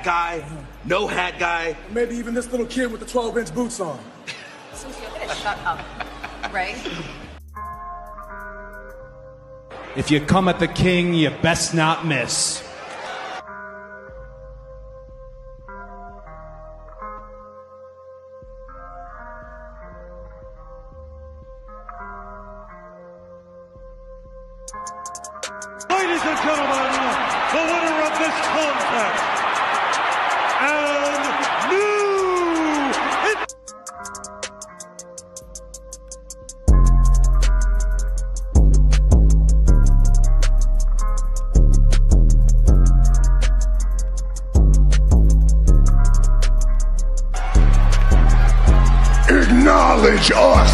hat guy, no hat guy. Maybe even this little kid with the 12-inch boots on. Shut up, Ray. If you come at the king, you best not miss. Ladies and gentlemen, the winner of this contest, and new... Acknowledge us!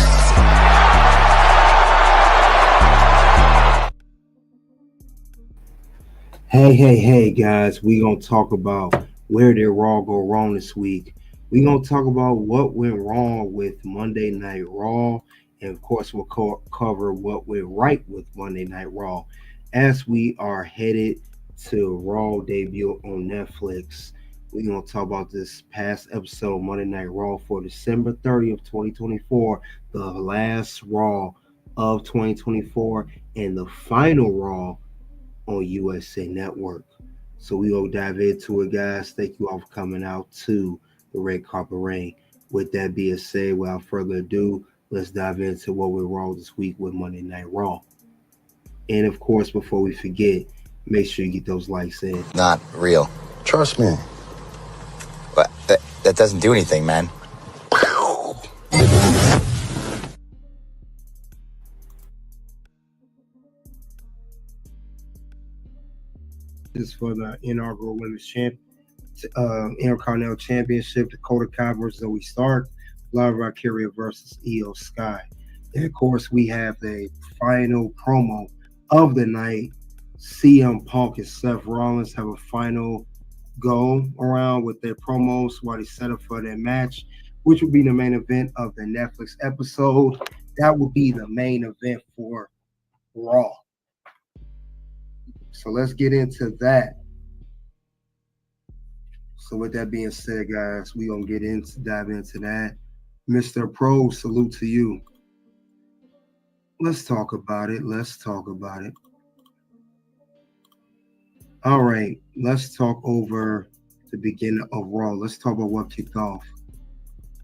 Hey, guys, we gonna talk about where did Raw go wrong this week. We gonna talk about what went wrong with Monday Night Raw, and of course we'll cover what went right with Monday Night Raw as we are headed to Raw debut on Netflix. We gonna talk about this past episode of Monday Night Raw for December 30th, 2024, the last Raw of 2024 and the final Raw on USA Network. So we will dive into it, guys. Thank you all for coming out to the Red Carpet Ring. With that being said, without further ado, let's dive into what went wrong this week with Monday Night Raw. And of course, before we forget, make sure you get those likes in. Not real. Trust me. But that doesn't do anything, man. This is for the inaugural Women's Intercontinental Championship, Dakota Kai versus Zoe Stark, Lava Valkyria versus Io Sky. And of course, we have the final promo of the night. CM Punk and Seth Rollins have a final go around with their promos while they set up for their match, which will be the main event of the Netflix episode. That will be the main event for Raw. So let's get into that. So with that being said, guys, we're going to dive into that. Mr. Pro, salute to you. Let's talk about it. All right, let's talk over the beginning of Raw. Let's talk about what kicked off.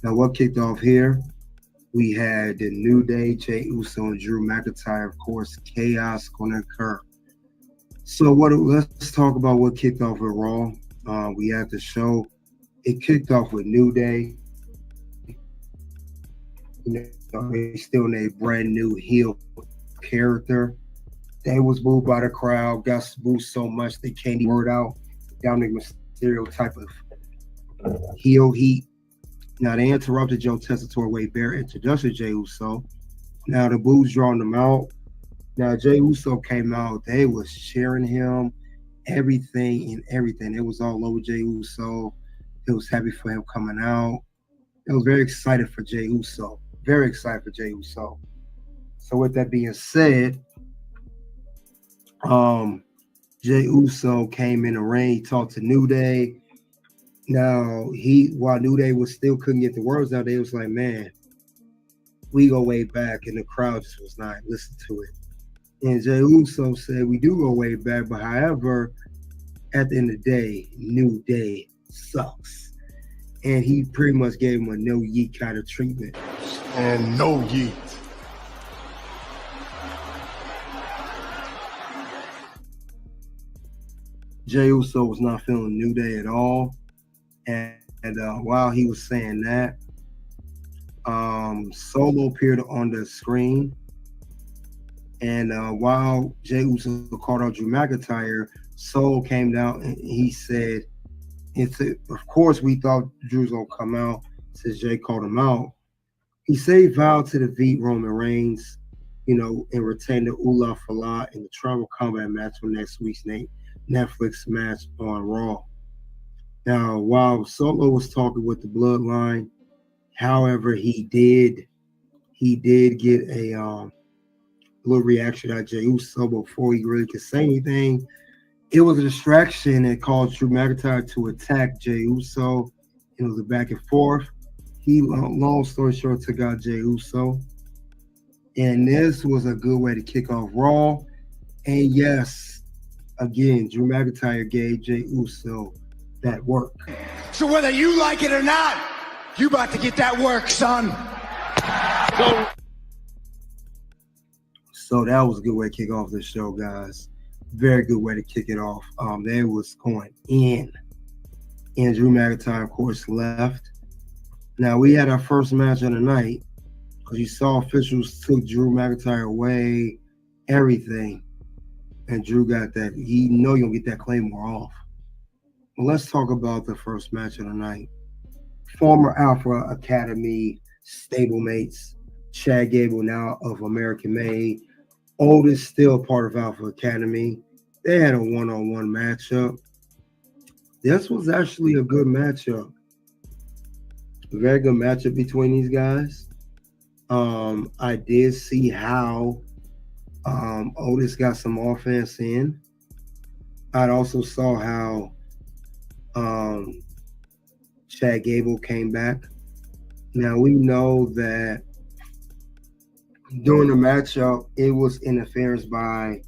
Now, what kicked off here? We had the New Day, Jey Uso, and Drew McIntyre. Of course, chaos going to occur. So let's talk about what kicked off with Raw. We had the show. It kicked off with New Day. They still in a brand new heel character. They was booed by the crowd, got booed so much they can't even word out. Dominic Mysterio type of heel heat. Now they interrupted Joe Tessitore Wade Barrett introduction to Jey Uso. Now the boos drawing them out. Now Jey Uso came out. They was cheering him, everything. It was all over Jey Uso. It was happy for him coming out. It was very excited for Jey Uso. So with that being said, Jey Uso came in the ring. He talked to New Day. Now while New Day couldn't get the words out, they was like, man, we go way back, and the crowd just was not listening to it. And Jey Uso said, we do go way back, but however, at the end of the day, New Day sucks. And he pretty much gave him a no yeet kind of treatment. And no yeet. Jey Uso was not feeling New Day at all. And while he was saying that, Solo appeared on the screen. And while Jey Uso called out Drew McIntyre, Solo came down and he said, of course we thought Drew was going to come out since Jey called him out. He said he vowed to defeat Roman Reigns, and retain the Ula Fala in the Tribal Combat match for next week's Netflix match on Raw. Now, while Solo was talking with the Bloodline, however, he did get a little reaction out of Jey Uso before he really could say anything. It was a distraction that caused Drew McIntyre to attack Jey Uso. It was a back and forth. He, long story short, took out Jey Uso. And this was a good way to kick off Raw. And yes, again, Drew McIntyre gave Jey Uso that work. So whether you like it or not, you about to get that work, son. So that was a good way to kick off the show, guys. Very good way to kick it off. They was going in. And Drew McIntyre, of course, left. Now, we had our first match of the night because you saw officials took Drew McIntyre away, everything. And Drew got that. He know you're going to get that Claymore off. Well, let's talk about the first match of the night. Former Alpha Academy stablemates, Chad Gable, now of American Made. Otis, still part of Alpha Academy. They had a one-on-one matchup. This was actually a good matchup. A very good matchup between these guys. I did see how Otis got some offense in. I also saw how Chad Gable came back. Now, we know that during the matchup, it was interference by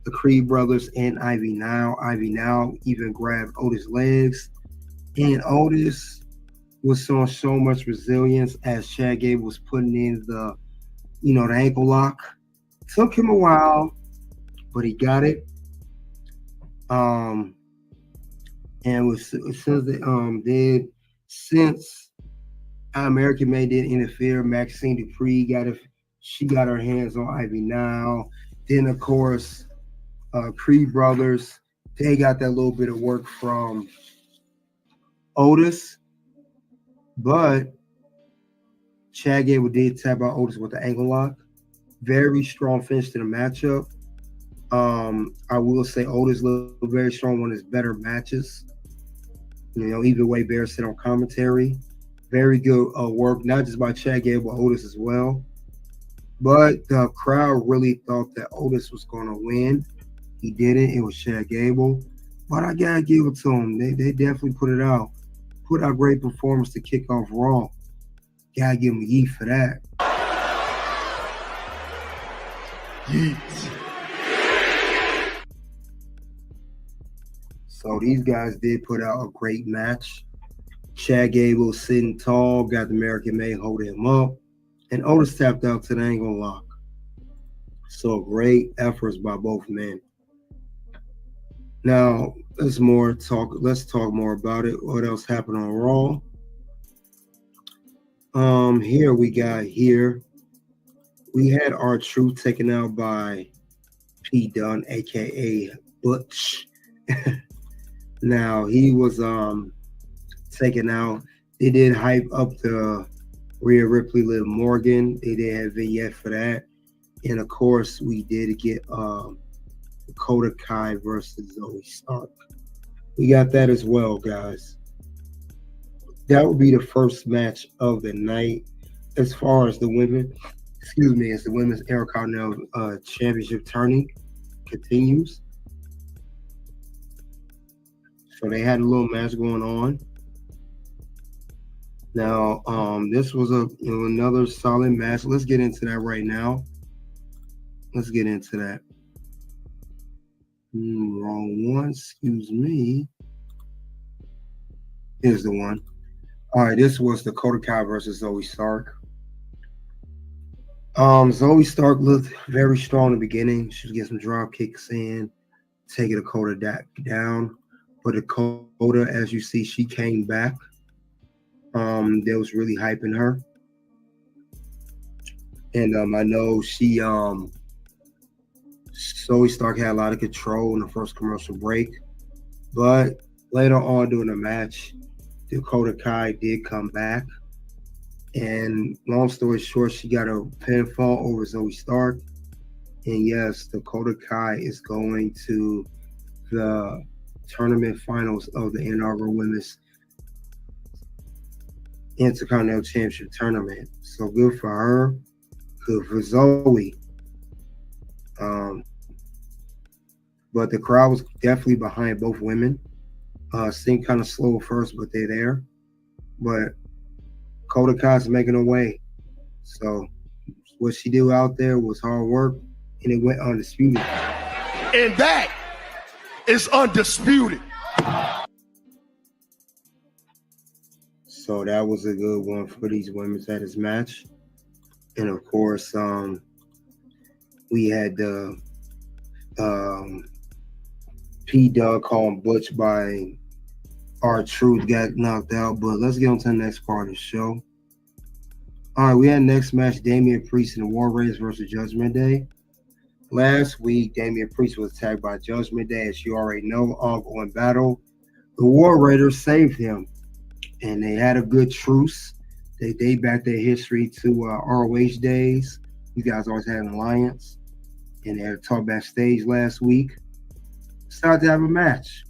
the Creed brothers and Ivy Now. Ivy Now even grabbed Otis' legs. And Otis was showing so much resilience as Chad Gable was putting in the ankle lock. Took him a while, but he got it. And since American Made did interfere, Maxine Dupree got her hands on Ivy Now. Then, of course, Creed brothers, they got that little bit of work from Otis. But Chad Gable did tap out Otis with the ankle lock. Very strong finish to the matchup. I will say Otis looked very strong, one of his better matches. Either way, Bear said on commentary. Very good work, not just by Chad Gable, but Otis as well. But the crowd really thought that Otis was going to win. He didn't. It was Chad Gable. But I got to give it to him. They definitely put it out. Put out great performance to kick off Raw. Got to give him a yeet for that. Yeet. So these guys did put out a great match. Chad Gable sitting tall, got the American Made holding him up. And Otis tapped out to the ankle lock. So great efforts by both men. Now, let's talk more about it. What else happened on Raw? We had R-Truth taken out by P. Dunne, aka Butch. Now he was taken out. They did hype up the Rhea Ripley, Liv Morgan. They did have vignette for that. And of course, we did get Dakota Kai versus Zoe Stark. We got that as well, guys. That would be the first match of the night. As far as the women's Intercontinental Championship tourney continues. So they had a little match going on. Now, this was another solid match. Let's get into that right now. Let's get into that. Wrong one, excuse me. Here's the one. All right, this was Dakota Kai versus Zoe Stark. Zoe Stark looked very strong in the beginning. She was getting some drop kicks in, taking Dakota down. But Dakota, as you see, she came back. They was really hyping her. And I know Zoe Stark had a lot of control in the first commercial break. But later on during the match, Dakota Kai did come back. And long story short, she got a pinfall over Zoe Stark. And yes, Dakota Kai is going to the tournament finals of the inaugural Women's Intercontinental Championship tournament. So good for her, good for Zoe. but the crowd was definitely behind both women. Seemed kind of slow at first, but they're there. But Dakota Kai's making her way. So what she did out there was hard work, and it went undisputed. And that is undisputed. So that was a good one for these women at this match. And of course, we had the P-Dog calling Butch by R-Truth got knocked out. But let's get on to the next part of the show. All right, we had next match, Damian Priest and the War Raiders versus Judgment Day. Last week, Damian Priest was attacked by Judgment Day. As you already know, ongoing battle. The War Raiders saved him, and they had a good truce. They date back their history to ROH days. You guys always had an alliance, and they had a talk backstage last week. Decided to have a match,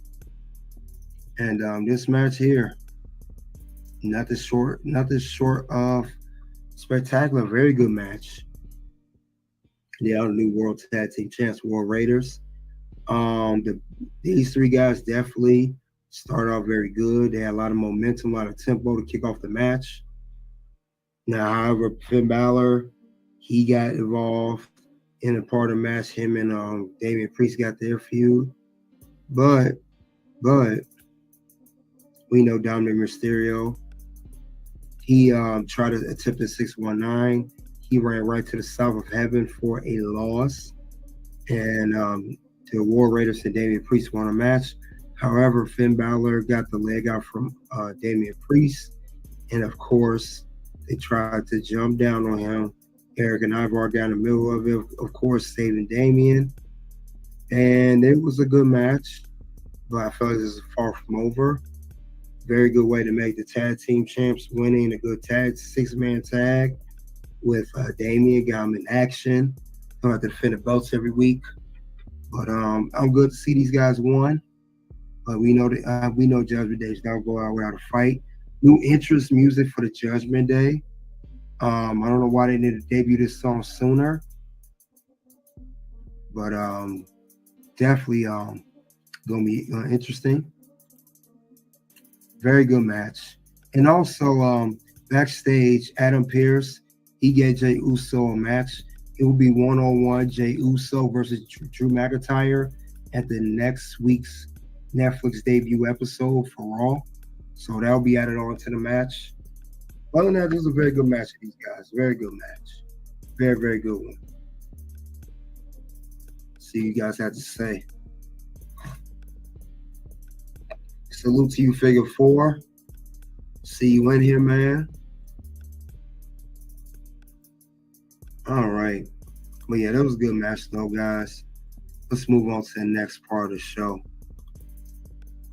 and this match here, nothing short of spectacular. Very good match. They are the new World Tag Team Champs, War Raiders. These three guys definitely started off very good. They had a lot of momentum, a lot of tempo to kick off the match. Now, however, Finn Balor, he got involved in a part of the match. Him and Damian Priest got their feud. But we know Dominic Mysterio, he tried to attempt a 619. He ran right to the south of heaven for a loss. And the War Raiders and Damian Priest won a match. However, Finn Balor got the leg out from Damian Priest. And of course, they tried to jump down on him. Eric and Ivar down the middle of it, of course, saving Damian. And it was a good match, but I felt this is far from over. Very good way to make the tag team champs, winning a good tag, 6-man tag with Damian. Got him in action. Don't have to defend the belts every week. But I'm good to see these guys won. But we know Judgment Day is not going to go out without a fight. New interest music for the Judgment Day. I don't know why they didn't debut this song sooner. But definitely going to be interesting. Very good match. And also backstage, Adam Pearce, he gave Jey Uso a match. It will be one-on-one, Jey Uso versus Drew McIntyre at the next week's Netflix debut episode for Raw. So that'll be added on to the match. Other than that, this is a very good match for these guys. Very good match. Very, very good one. See what you guys have to say. Salute to you, Figure 4. See you in here, man. All right. But yeah, that was a good match, though, guys. Let's move on to the next part of the show.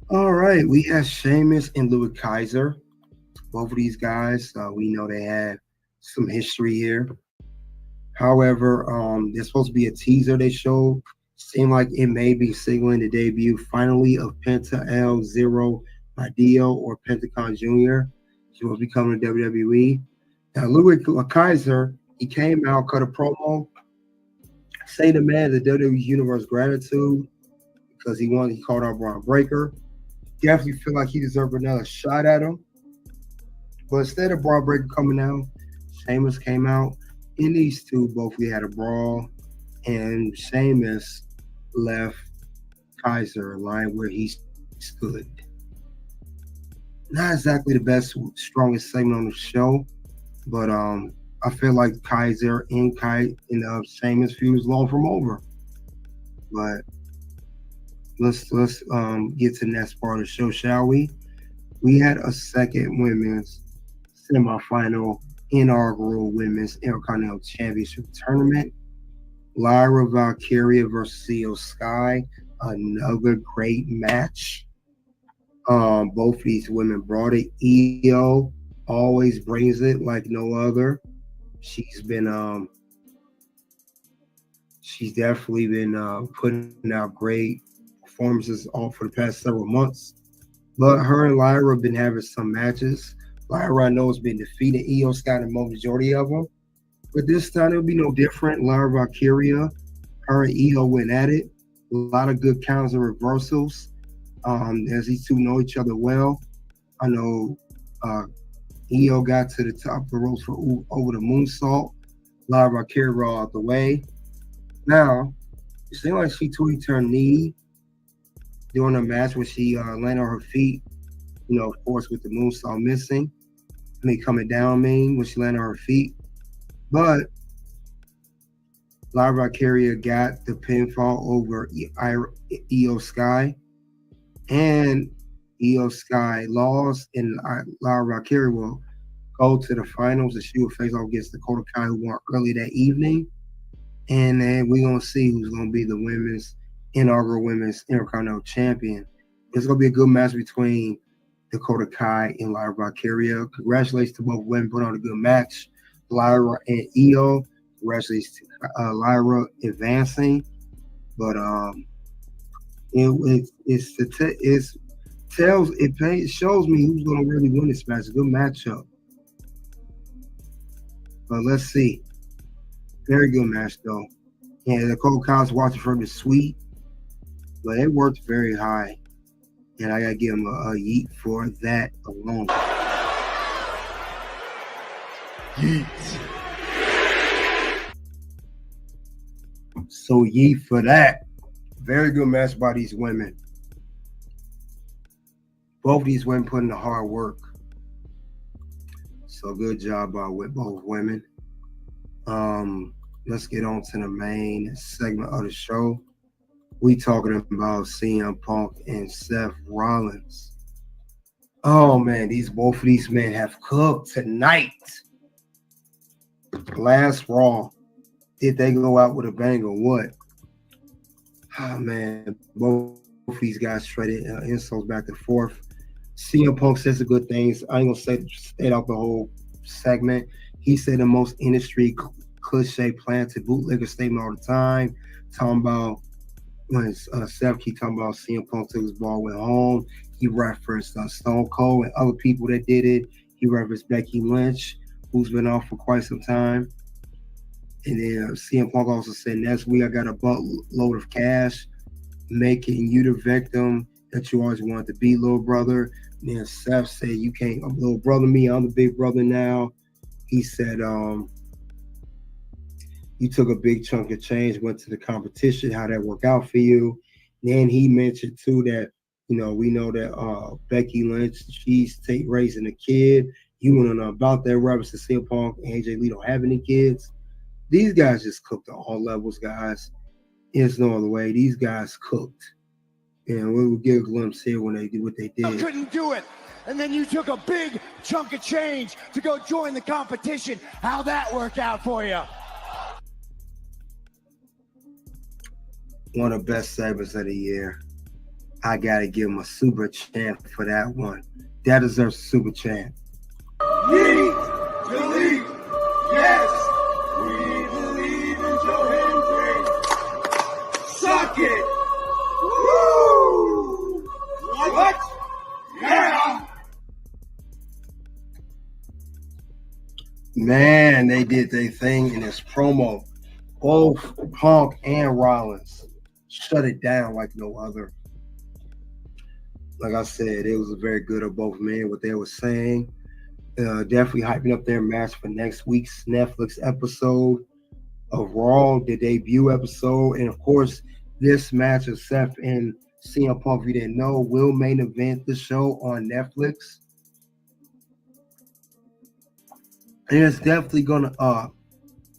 All right. We have Sheamus and Louis Kaiser. Both of these guys, we know they have some history here. However, there's supposed to be a teaser they showed. Seemed like it may be signaling the debut finally of Penta El Zero Miedo or Pentagon Jr. He will be coming to WWE. Now, Louis Kaiser, he came out, cut a promo, say the man the WWE Universe gratitude because he called out Braun Breaker. Definitely feel like he deserved another shot at him. But instead of Braun Breaker coming out, Sheamus came out. In these two, both we had a brawl, and Sheamus left Kaiser lying where he stood. Not exactly the best, strongest segment on the show, but I feel like Kaiser and Sheamus feud is long from over. But let's get to the next part of the show, shall we? We had a second women's semifinal inaugural women's Intercontinental Championship tournament. Lyra Valkyria versus Io Sky. Another great match. Both these women brought it. Io always brings it like no other. She's definitely been putting out great performances all for the past several months. But her and Lyra have been having some matches. Lyra, I know, has been defeated. Io Sky the majority of them. But this time it'll be no different. Lyra Valkyria, her and Io went at it. lot of good counters and reversals. As these two know each other well. I know Io got to the top of the ropes for over the moonsault. Lyra carried Raw out the way. Now, it seemed like she tweaked her knee during the match when she landed on her feet. You know, of course, with the moonsault missing. Coming down, when she landed on her feet. But Lyra Carrier got the pinfall over Io Sky. And Io Sky lost, and Lyra Carrier will go to the finals, and she will face off against Dakota Kai, who won early that evening. And then we're going to see who's going to be the inaugural women's Intercontinental champion. It's going to be a good match between Dakota Kai and Lyra Carrier. Congratulations to both women, put on a good match. Lyra and Io. Congratulations to Lyra advancing. But it shows me who's going to really win this match. It's a good matchup. But let's see. Very good match, though. And Dakota Kai's watching from the suite. But it worked very high. And I got to give him a yeet for that alone. Yeet. So yeet for that. Very good match by these women. Both these women put in the hard work. So good job with both women. Let's get on to the main segment of the show. We talking about CM Punk and Seth Rollins. Oh man, both of these men have cooked tonight. Last Raw, did they go out with a bang or what? Oh man, both of these guys traded insults back and forth. CM Punk says some good things. I ain't gonna say out the whole segment. He said the most industry cliche planted bootlegger statement all the time, talking about when Seth keep talking about CM Punk took his ball, went home. He referenced Stone Cold and other people that did it. He referenced Becky Lynch, who's been off for quite some time. And then CM Punk also said, next week I got a buttload of cash, making you the victim that you always wanted to be, little brother. And then Seth said, you can't, little brother me, I'm the big brother now. He said, you took a big chunk of change, went to the competition, how that worked out for you. Then he mentioned too that, you know, we know that Becky Lynch, she's raising a kid. You want to know about that reference to CM Punk and AJ Lee don't have any kids. These guys just cooked at all levels, guys. There's no other way. These guys cooked. And we will get a glimpse here when they did what they did. I couldn't do it. And then you took a big chunk of change to go join the competition. How'd that work out for you? One of the best segments of the year. I got to give him a super chant for that one. That deserves a super chant. Yeet, delete, yes, we believe in Joe Hendry. Suck it. Woo! What? Yeah. Man, they did their thing in this promo. Both Punk and Rollins shut it down like no other. Like I said, it was very good of both men, what they were saying. Definitely hyping up their match for next week's Netflix episode of Raw, the debut episode. And of course, this match of Seth and CM Punk, if you didn't know, will main event the show on Netflix. And it's definitely going to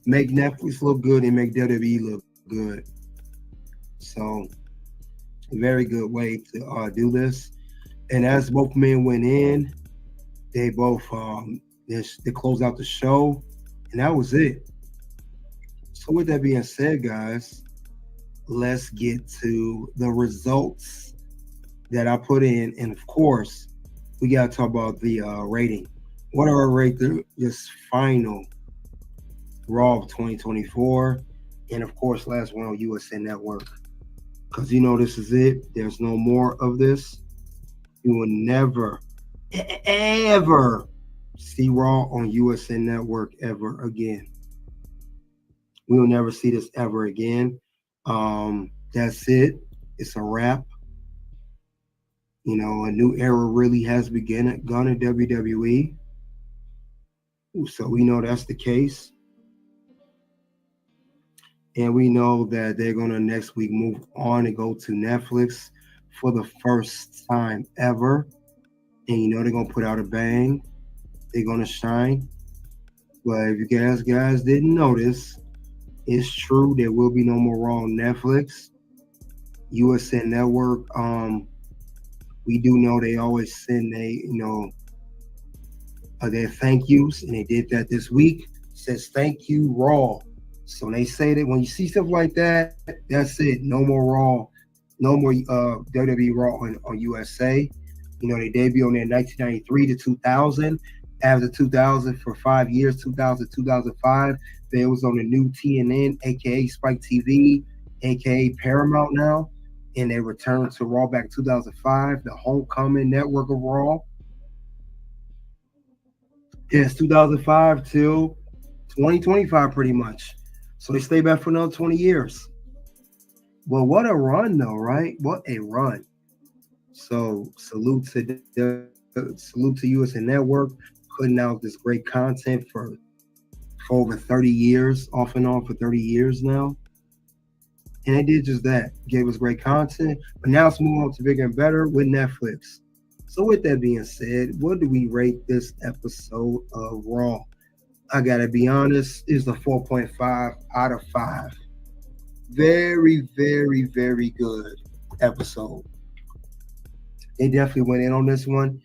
make Netflix look good and make WWE look good. So, a very good way to do this. And as both men went in, they both they closed out the show, and that was it. So with that being said, guys, let's get to the results that I put in. And of course, we got to talk about the rating. What do I rate this final Raw of 2024? And of course, last one on USA Network. Because you know this is it. There's no more of this. You will never, ever see Raw on USA Network ever again. We will never see this ever again. That's it. It's a wrap. You know, a new era really has begun in WWE. So we know that's the case. And we know that they're going to next week move on and go to Netflix for the first time ever. And you know they're going to put out a bang. They're going to shine. But if you guys didn't notice, it's true there will be no more Raw on Netflix. USA Network, we do know they always send their thank yous, and they did that this week. It says thank you Raw. So they say that when you see stuff like that, that's it. No more Raw, no more WWE Raw on USA. You know, they debuted on there in 1993 to 2000. After 2000 for 5 years, 2000 2005, they was on the new TNN, aka Spike TV, aka Paramount now, and they returned to Raw back in 2005, the homecoming network of Raw. Yes, 2005 till 2025 pretty much. So they stay back for another 20 years. Well, what a run though, right? What a run. So salute to USA Network, putting out this great content for over 30 years, off and on for 30 years now. And they did just that, gave us great content. But now let's move on to bigger and better with Netflix. So with that being said, what do we rate this episode of Raw? I gotta be honest, it's a 4.5 out of 5. Very, very, very good episode. They definitely went in on this one.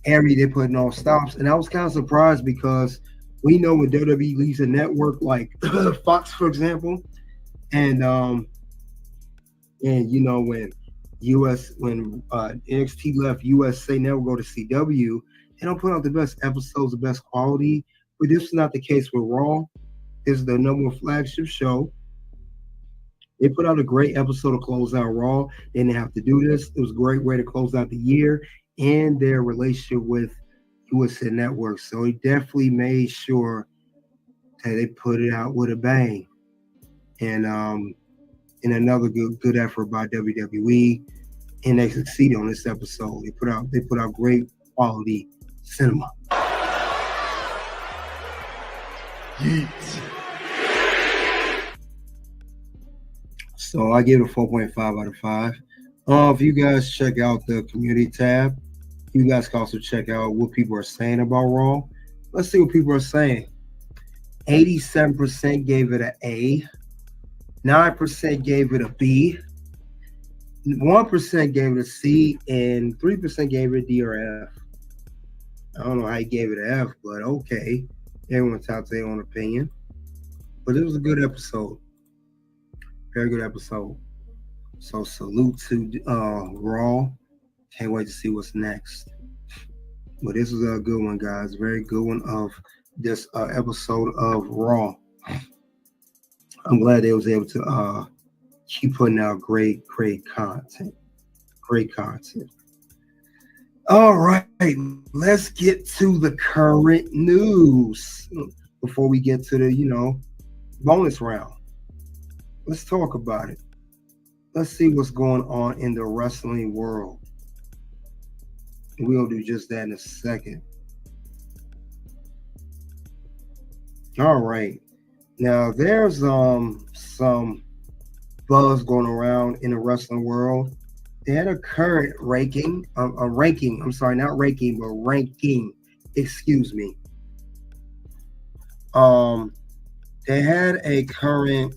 They put no stops, and I was kind of surprised because we know when WWE leaves a network like Fox, for example, and you know when NXT left USA Network go to CW, they don't put out the best episodes, the best quality. But this is not the case with Raw. This is the number one flagship show. They put out a great episode to close out Raw. They didn't have to do this. It was a great way to close out the year and their relationship with USA Network. So he definitely made sure that they put it out with a bang. And another good effort by WWE. And they succeeded on this episode. They put out great quality cinema. Yeet. So I give it a 4.5 out of 5. If you guys check out the community tab, you guys can also check out what people are saying about Raw. Let's see what people are saying. 87% gave it an A. 9% gave it a B. 1% gave it a C. And 3% gave it a D or F. I don't know how you gave it an F, but okay. Everyone's out their own opinion. But it was a good episode. Very good episode. So salute to Raw. Can't wait to see what's next. But this was a good one, guys. Very good one of this episode of Raw. I'm glad they was able to keep putting out great content. Great content. All right, let's get to the current news before we get to the, bonus round. Let's talk about it. Let's see what's going on in the wrestling world. We'll do just that in a second. All right. Now, there's some buzz going around in the wrestling world. They had a current ranking, excuse me. They had a current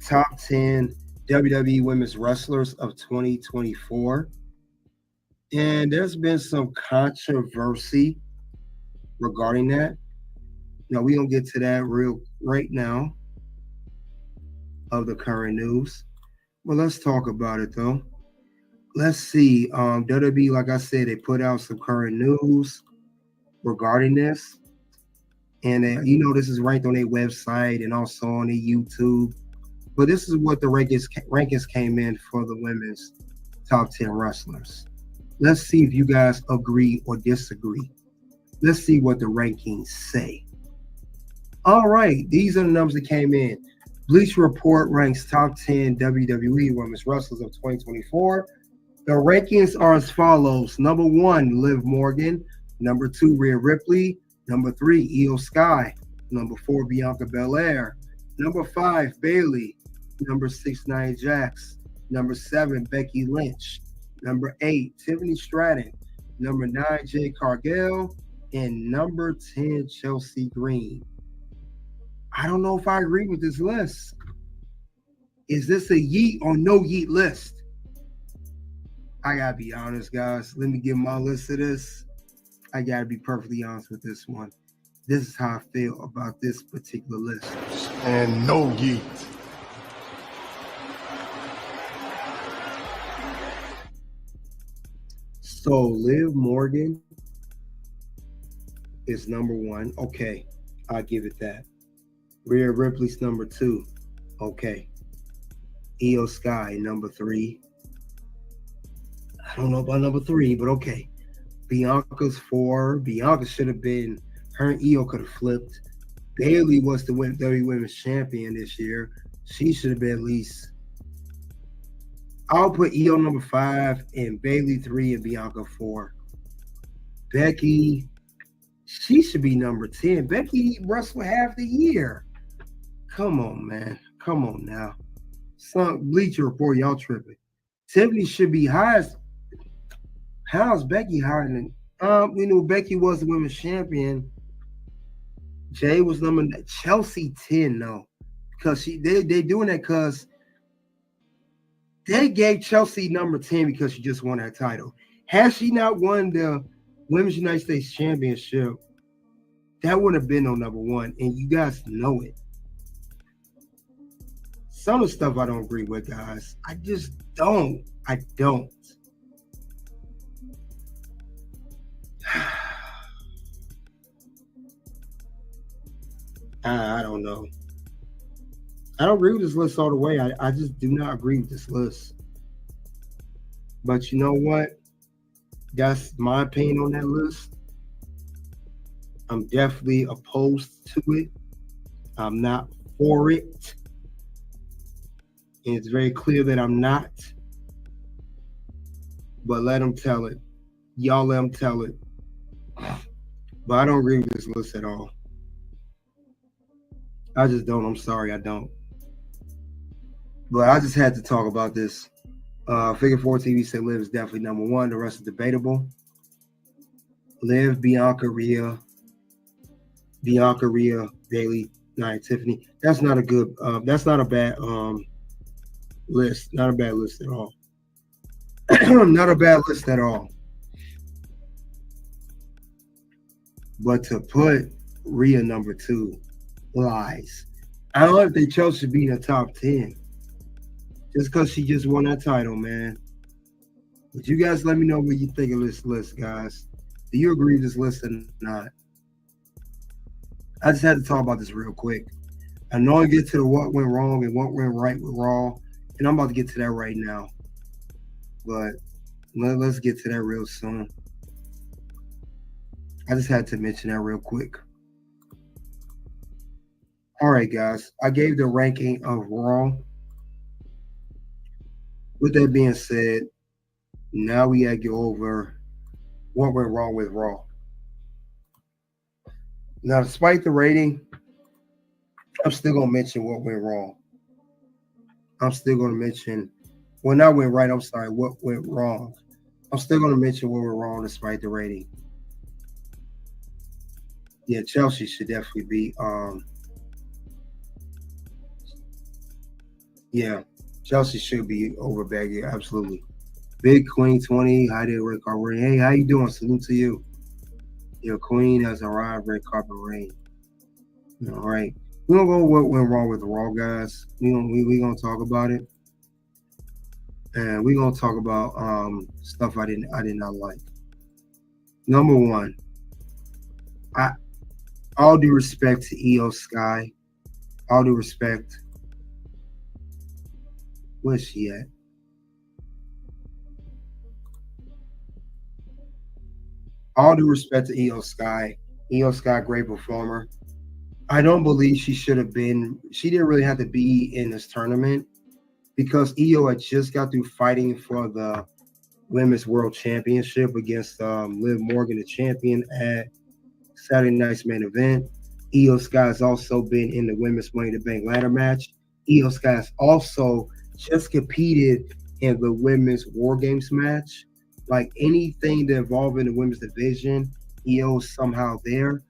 top 10 WWE women's wrestlers of 2024. And there's been some controversy regarding that. Now, we're going to get to that right now of the current news. Well, let's talk about it, though. Let's see. WWE, like I said, they put out some current news regarding this. And, this is ranked on their website and also on their YouTube. But this is what the rankings came in for the women's top 10 wrestlers. Let's see if you guys agree or disagree. Let's see what the rankings say. All right, these are the numbers that came in. Bleacher Report ranks top 10 WWE Women's Wrestlers of 2024. The rankings are as follows. Number 1, Liv Morgan. Number 2, Rhea Ripley. Number 3, Io Sky. Number 4, Bianca Belair. Number 5, Bayley. Number 6, Nia Jax. Number 7, Becky Lynch. Number 8, Tiffany Stratton. Number 9, Jade Cargill. And number 10, Chelsea Green. I don't know if I agree with this list. Is this a yeet or no yeet list? I gotta be honest, guys. Let me give my list of this. I gotta be perfectly honest with this one. This is how I feel about this particular list. And no yeet. So Liv Morgan is number 1. Okay, I'll give it that. Rhea Ripley's number 2. Okay. Io Sky, number 3. I don't know about number 3, but okay. Bianca's 4. Bianca should have been, her and Io could have flipped. Bayley was the WWE Women's Champion this year. She should have been at least, I'll put Io number 5 and Bayley 3 and Bianca 4. Becky, she should be number 10. Becky wrestled half the year. Come on, man. Come on now. Some Bleacher Report, y'all tripping. Tiffany should be highest. How's Becky higher than? We knew Becky was the women's champion. Jay was number 9. Chelsea 10 though, because they doing that because they gave Chelsea number 10 because she just won that title. Had she not won the Women's United States Championship, that would have been on number 1, and you guys know it. Some of the stuff I don't agree with, guys. I just don't. I don't. I don't know. I don't agree with this list all the way. I just do not agree with this list. But you know what? That's my opinion on that list. I'm definitely opposed to it. I'm not for it. And it's very clear that I'm not. But let them tell it. Y'all let them tell it. But I don't agree with this list at all. I just don't. I'm sorry, I don't. But I just had to talk about this. Figure 4 TV said Liv is definitely number 1. The rest is debatable. Liv, Bianca, Rhea, Bayley, Nia, Tiffany. That's not a good. That's not a bad list. Not a bad list at all. Not a bad list at all. But to put Rhea number 2, lies. I don't know if they chose to be in the top 10. Just because she just won that title, man. But you guys let me know what you think of this list, guys. Do you agree with this list or not? I just had to talk about this real quick. I know I get to the what went wrong and what went right with Raw, and I'm about to get to that right now. But let's get to that real soon. I just had to mention that real quick. All right, guys. I gave the ranking of Raw. With that being said, now we gotta go over what went wrong with Raw. Now, despite the rating, I'm still gonna mention what went wrong. I'm still gonna mention, well, not went right. I'm sorry, what went wrong. I'm still gonna mention what went wrong despite the rating. Yeah, Chelsea should definitely be. Yeah, Chelsea should be over Becky. Absolutely. Big Queen 20. Hi there, red carpet ring. Hey, how you doing? Salute to you. Your queen has arrived. Red carpet ring. All right. We're gonna go what went wrong with the Raw, guys. We gonna talk about it. And we're gonna talk about stuff I did not like. Number 1. All due respect to Io Sky. All due respect. Where's she at? All due respect to Io Sky. Io Sky, great performer. I don't believe she should have been. She didn't really have to be in this tournament because Io had just got through fighting for the Women's World Championship against Liv Morgan, the champion, at Saturday Night's Main Event. Io Sky has also been in the Women's Money in the Bank ladder match. Io Sky has also just competed in the Women's War Games match. Like anything that involved in the women's division, Io is somehow there.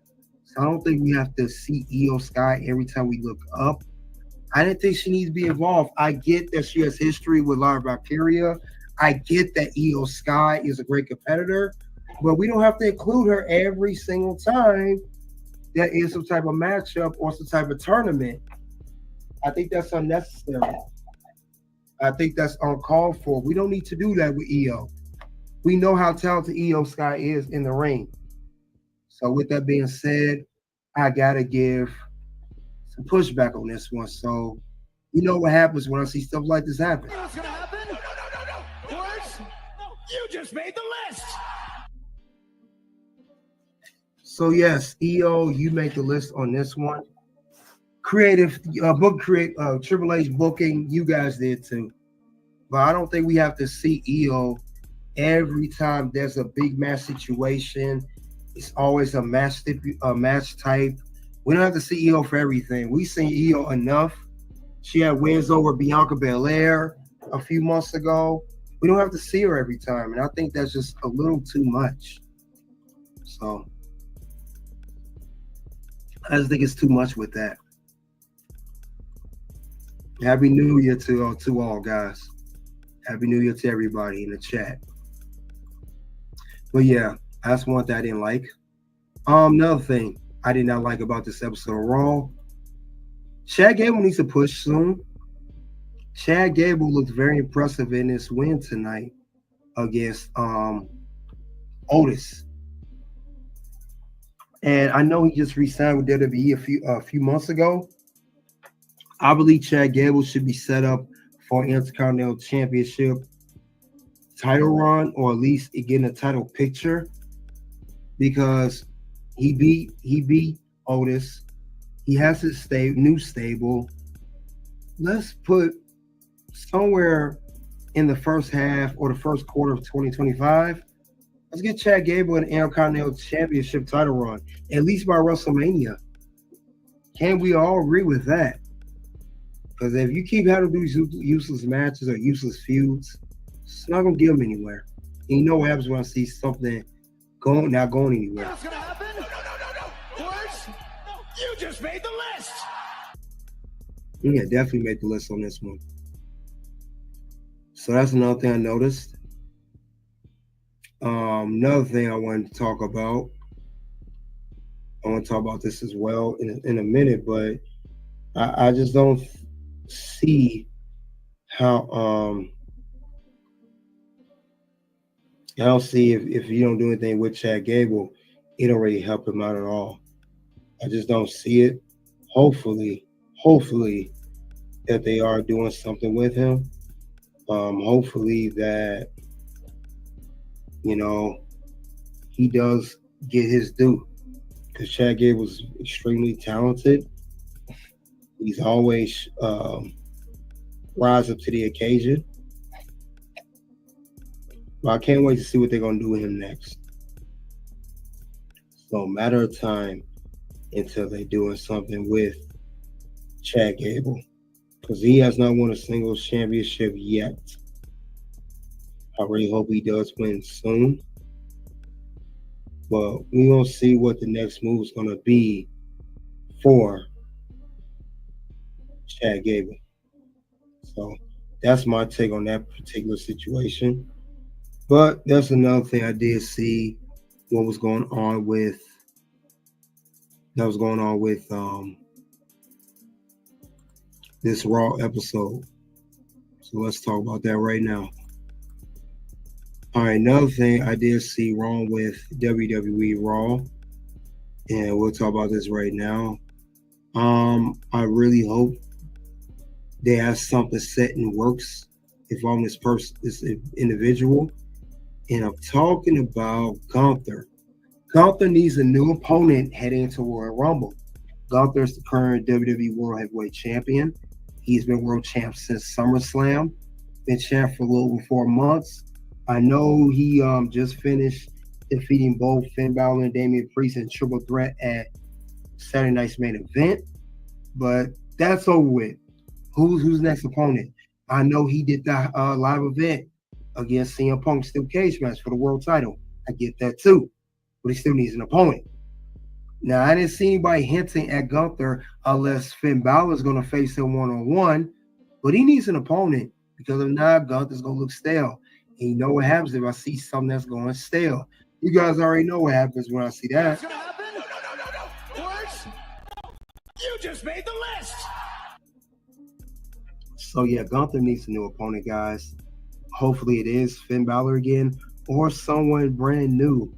So I don't think we have to see Io Sky every time we look up. I didn't think she needs to be involved. I get that she has history with Lara Valkyria. I get that Io Sky is a great competitor, but we don't have to include her every single time that is some type of matchup or some type of tournament. I think that's unnecessary. I think that's uncalled for. We don't need to do that with Io. We know how talented Io Sky is in the ring. So with that being said, I gotta give some pushback on this one. So you know what happens when I see stuff like this happen. What's gonna happen? No. Words? You just made the list. So yes, Io, you make the list on this one. Creative Triple H booking, you guys did too. But I don't think we have to see Io every time there's a big match situation. It's always a match type. We don't have to see Io for everything. We've seen Io enough. She had wins over Bianca Belair a few months ago. We don't have to see her every time, and I think that's just a little too much. So I just think it's too much with that. Happy New Year to all, guys. Happy New Year to everybody in the chat. But yeah, that's one thing I didn't like. Another thing I did not like about this episode of Raw, Chad Gable needs to push soon. Chad Gable looked very impressive in this win tonight against Otis. And I know he just re-signed with WWE a few months ago. I believe Chad Gable should be set up for an Intercontinental Championship title run, or at least getting a title picture, because he beat Otis. He has his new stable. Let's put somewhere in the first half or the first quarter of 2025. Let's get Chad Gable an Intercontinental Championship title run, at least by WrestleMania. Can we all agree with that? Because if you keep having these useless matches or useless feuds, it's not going to get them anywhere. And you know what happens when I see something not going anywhere. What's gonna happen? No. Words? You just made the list. Yeah, definitely made the list on this one. So that's another thing I noticed. Another thing I wanted to talk about. I want to talk about this as well in a minute, but I just don't see how I don't see if you don't do anything with Chad Gable, it don't really help him out at all. I just don't see it. Hopefully that they are doing something with him. Hopefully that, you know, he does get his due, because Chad Gable was extremely talented. He's always rise up to the occasion. But I can't wait to see what they're going to do with him next. So, matter of time until they're doing something with Chad Gable, because he has not won a single championship yet. I really hope he does win soon. But we're going to see what the next move is going to be for Chad Gable. So that's my take on that particular situation. But that's another thing I did see what was going on with this Raw episode. So let's talk about that right now. All right, another thing I did see wrong with WWE Raw, and we'll talk about this right now. I really hope they have something set in works if I'm this individual. And I'm talking about Gunther. Gunther needs a new opponent heading into Royal Rumble. Gunther is the current WWE World Heavyweight Champion. He's been world champ since SummerSlam. Been champ for a little over 4 months. I know he just finished defeating both Finn Balor and Damian Priest in triple threat at Saturday night's main event, but that's over with. Who's next opponent? I know he did that live event against CM Punk steel cage match for the world title. I get that too, but he still needs an opponent. Now, I didn't see anybody hinting at Gunther unless Finn Balor is going to face him one-on-one, but he needs an opponent because if not, Gunther's going to look stale. And you know what happens if I see something that's going stale. You guys already know what happens when I see that. What's gonna happen? No. Words? You just made the list. So yeah, Gunther needs a new opponent, guys. Hopefully it is Finn Balor again or someone brand new.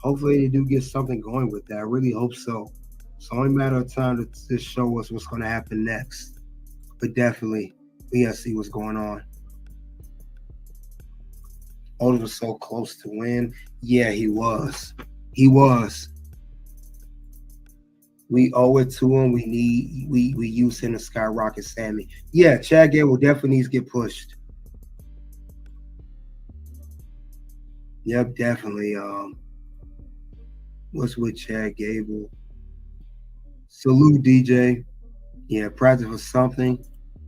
Hopefully they do get something going with that. I really hope so. It's only a matter of time to show us what's going to happen next. But definitely, we got to see what's going on. Otis was so close to win. Yeah, he was. He was. We owe it to him. We use him to skyrocket Sammy. Yeah, Chad Gable definitely needs to get pushed. Yep, definitely. What's with Chad Gable? Salute DJ. Yeah, practice for something.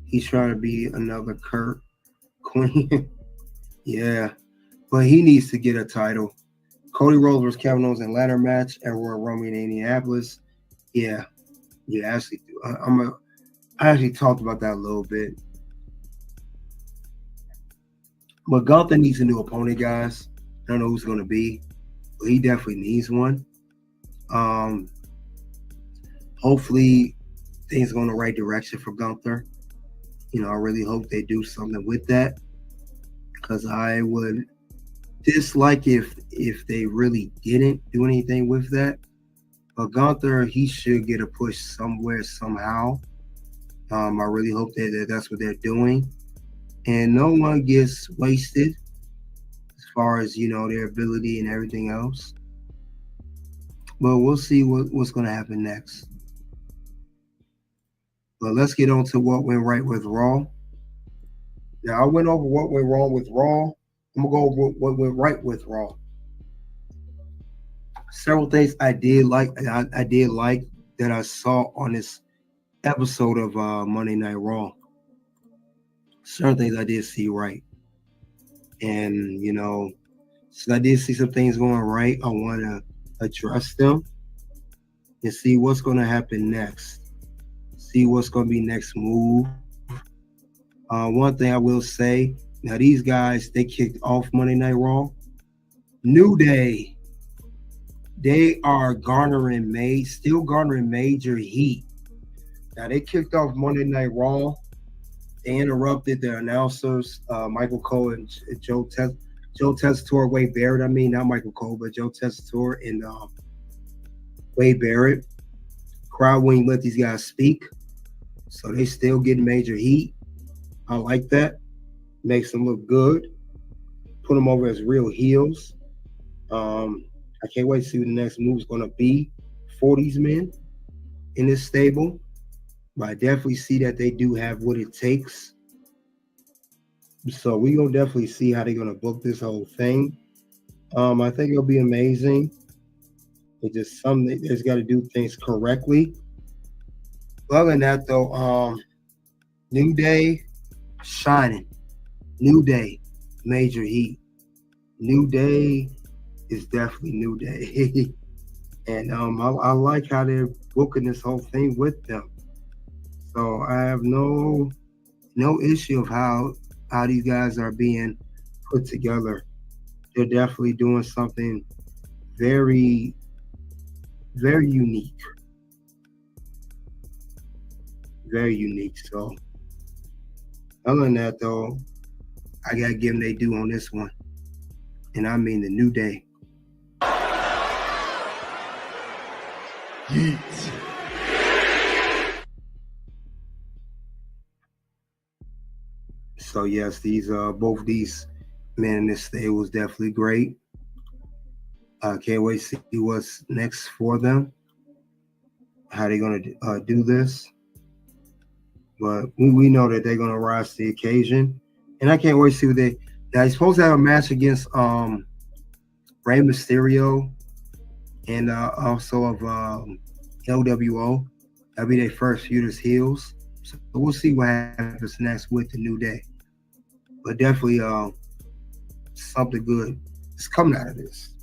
He's trying to be another Kurt Queen. Yeah, but he needs to get a title. Cody Rhodes versus Kevin Owens in ladder match at Royal Rumble in Indianapolis. Yeah, actually, I actually talked about that a little bit. But Gunther needs a new opponent, guys. I don't know who's going to be, but he definitely needs one. Hopefully things go in the right direction for Gunther. You know, I really hope they do something with that because I would dislike if they really didn't do anything with that. But Gunther, he should get a push somewhere, somehow. I really hope that that's what they're doing. And no one gets wasted as far as, you know, their ability and everything else. But we'll see what's going to happen next. But let's get on to what went right with Raw. Now, I went over what went wrong with Raw. I'm going to go over what went right with Raw. Several things I did like that I saw on this episode of Monday Night Raw. Certain things I did see right. And, you know, since I did see some things going right, I want to address them and see what's going to happen next. See what's going to be next move. One thing I will say, now these guys, they kicked off Monday Night Raw. New Day, they are still garnering major heat. Now they kicked off Monday Night Raw. They interrupted the announcers, Michael Cole and Joe Tessitore, Wade Barrett. I mean, not Michael Cole, but Joe Tessitore and Wade Barrett. Crowd wouldn't let these guys speak, so they still getting major heat. I like that. Makes them look good. Put them over as real heels. I can't wait to see what the next move is going to be for these men in this stable. But I definitely see that they do have what it takes. So we're going to definitely see how they're going to book this whole thing. I think it'll be amazing. It's just something they just got to do things correctly. Other than that, though, New Day shining. New Day, major heat. New Day is definitely New Day. And I like how they're booking this whole thing with them. So I have no issue of how these guys are being put together. They're definitely doing something very, very unique. Very unique. So other than that, though, I gotta give them they due on this one. And I mean the New Day. Yeet. So yes, these both these men in this stable was definitely great. Can't wait to see what's next for them. how they're going to do this. But we know that they're going to rise to the occasion. And I can't wait to see what they... Now, they're supposed to have a match against Rey Mysterio and also of LWO. That'll be their first feud as heels. So we'll see what happens next with the New Day. But definitely something good is coming out of this.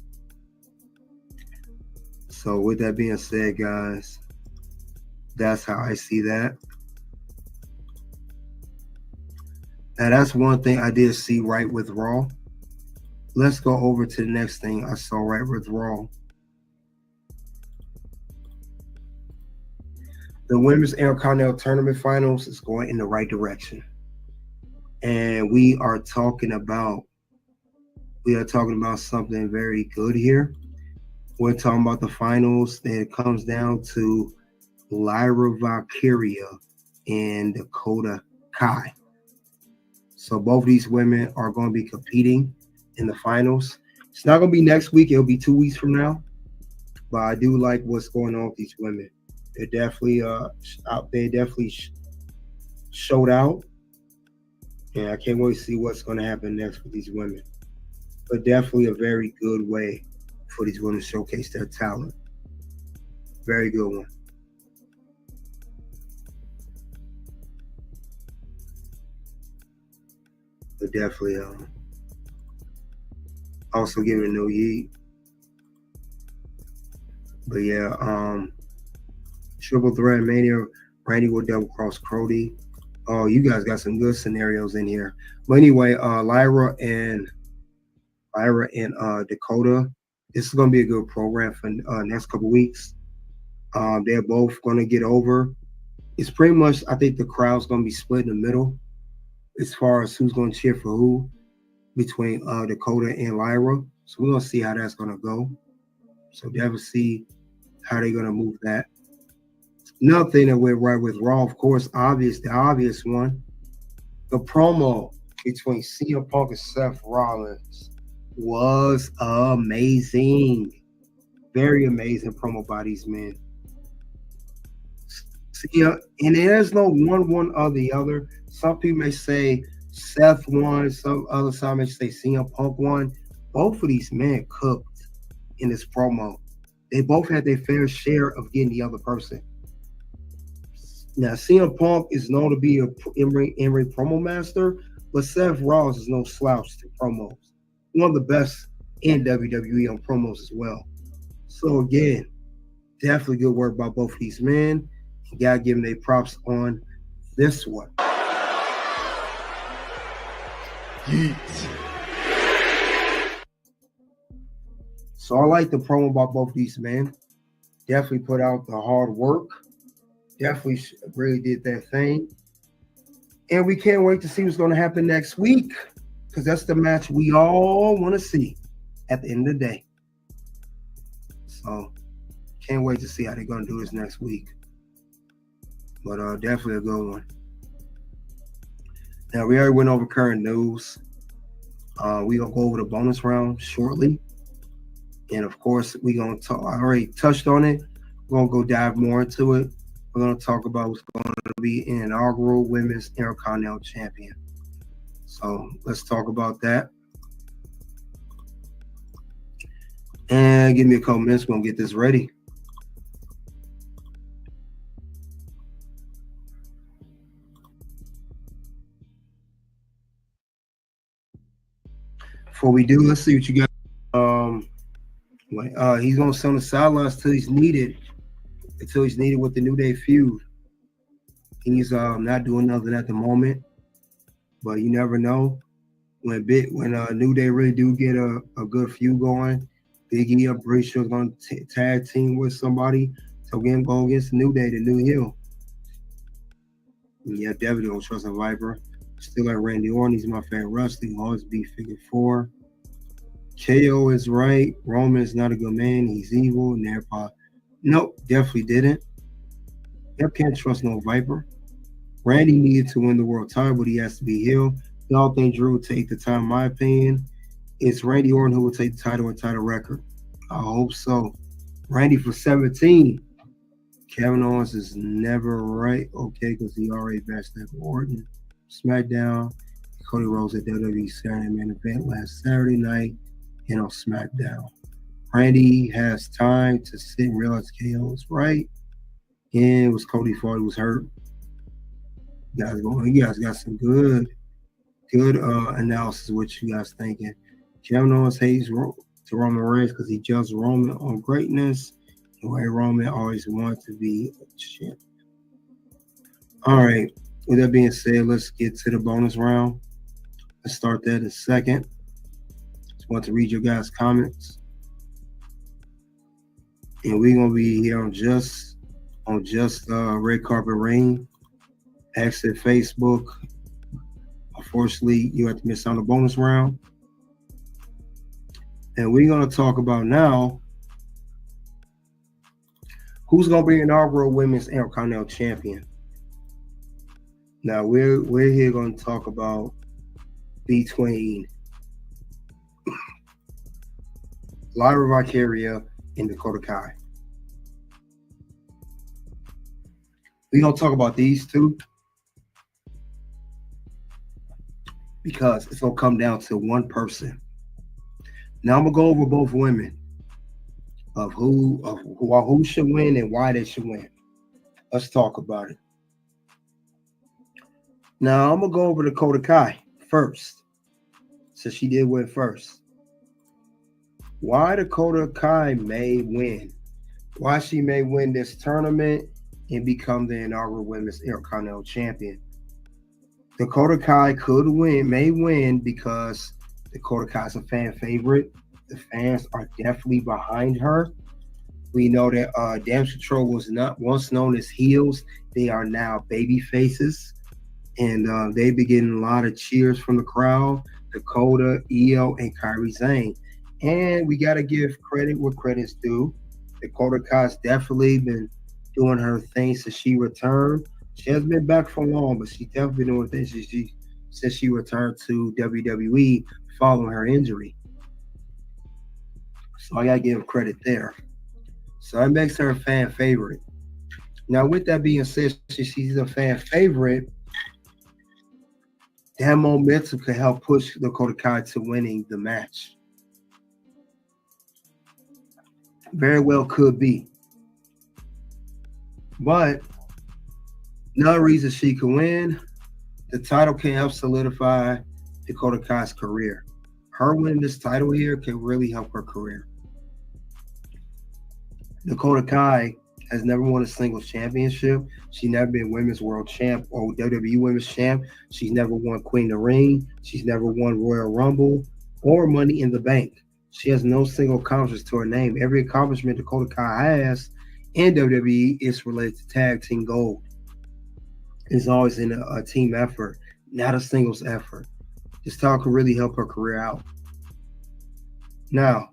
So with that being said, guys, that's how I see that. Now, that's one thing I did see right with Raw. Let's go over to the next thing I saw right with Raw. The Women's Intercontinental Tournament Finals is going in the right direction. And we are talking about something very good here. We're talking about the finals, and it comes down to Lyra Valkyria and Dakota Kai. So both of these women are going to be competing in the finals. It's not going to be next week. It'll be 2 weeks from now. But I do like what's going on with these women. They're definitely showed out. And I can't wait to see what's going to happen next with these women. But definitely a very good way for these women to showcase their talent. Very good one. But definitely also giving a no yeet. But yeah, Triple Threat Mania, Randy will double cross Cody. Oh, you guys got some good scenarios in here. But anyway, Lyra and Dakota, this is going to be a good program for next couple weeks. They're both going to get over. It's pretty much, I think the crowd's going to be split in the middle as far as who's going to cheer for who between Dakota and Lyra. So we're going to see how that's going to go. So definitely see how they're going to move that. Another thing that went right with Raw, of course, the obvious one, the promo between CM Punk and Seth Rollins was amazing. Very amazing promo by these men. See, and there's no one or the other. Some people may say Seth won, some other side may say CM Punk won. Both of these men cooked in this promo. They both had their fair share of getting the other person. Now, CM Punk is known to be an in-ring promo master, but Seth Rollins is no slouch to promos. One of the best in WWE on promos as well. So again, definitely good work by both of these men. You gotta give them their props on this one. Yeet. So I like the promo by both of these men. Definitely put out the hard work. Definitely really did that thing. And we can't wait to see what's going to happen next week, because that's the match we all want to see at the end of the day. So can't wait to see how they're going to do this next week. But definitely a good one. Now, we already went over current news. We're going to go over the bonus round shortly. And, of course, we're going to talk. I already touched on it. We're going to go dive more into it. We're going to talk about what's going to be an inaugural Women's Intercontinental Champion. So let's talk about that. And give me a couple minutes. We're going to get this ready. Before we do, let's see what you got. He's going to sit on the sidelines until he's needed with the New Day feud. He's not doing nothing at the moment, but you never know. When New Day really do get a good feud going, Big E, I'm pretty sure is going to tag team with somebody to again go against the New Day, the new heel. And yeah, definitely don't trust a Viper. Still like Randy Orton, he's my favorite wrestler. He'll always be figure 4. KO is right. Roman is not a good man. He's evil. And therefore, nope, definitely didn't. Yep, can't trust no Viper. Randy needed to win the world title, but he has to be heel. Y'all think Drew will take the time, in my opinion. It's Randy Orton who will take the title and title record. I hope so. Randy for 17. Kevin Owens is never right. Okay, because he already bashed that Orton. SmackDown. Cody Rhodes at WWE Saturday main event last Saturday night and on SmackDown. Randy has time to sit and realize KO is right. And it was Cody's fault he was hurt. You guys got some good analysis of what you guys thinking. Kevin Owens hates to Roman Reigns because he judged Roman on greatness. The way Roman always wanted to be a champion. All right. With that being said, let's get to the bonus round. Let's start that in a second. Just want to read your guys' comments. And we're gonna be here on just Red Carpet Ring. Exit Facebook. Unfortunately, you have to miss out on the bonus round. And we're gonna talk about now who's gonna be inaugural Women's Intercontinental Champion. Now we're here gonna talk about between Lyra Valkyria and Dakota Kai. We're gonna talk about these two because it's gonna come down to one person. Now I'm gonna go over both women of who should win and why they should win. Let's talk about it. Now I'm gonna go over Dakota Kai first, since she did win first. Why Dakota Kai may win? Why she may win this tournament and become the inaugural Women's Intercontinental Champion? Dakota Kai may win because Dakota Kai is a fan favorite. The fans are definitely behind her. We know that Damage Control was not once known as heels. They are now baby faces. And they be getting a lot of cheers from the crowd. Dakota, Io, and Kairi Sane. And we got to give credit where credit's due. Dakota Kai's definitely been doing her thing since she returned. She hasn't been back for long, but she's definitely been doing things since she returned to WWE following her injury. So I got to give credit there. So that makes her a fan favorite. Now, with that being said, she's a fan favorite. That momentum could help push Dakota Kai to winning the match. Very well could be. But another reason she could win, the title can help solidify Dakota Kai's career. Her winning this title here can really help her career. Dakota Kai has never won a singles championship. She's never been women's world champ or WWE women's champ. She's never won Queen of the Ring. She's never won Royal Rumble or Money in the Bank. She has no single accomplishment to her name. Every accomplishment Dakota Kai has in WWE is related to tag team gold. It's always in a team effort, not a singles effort. This title could really help her career out. Now,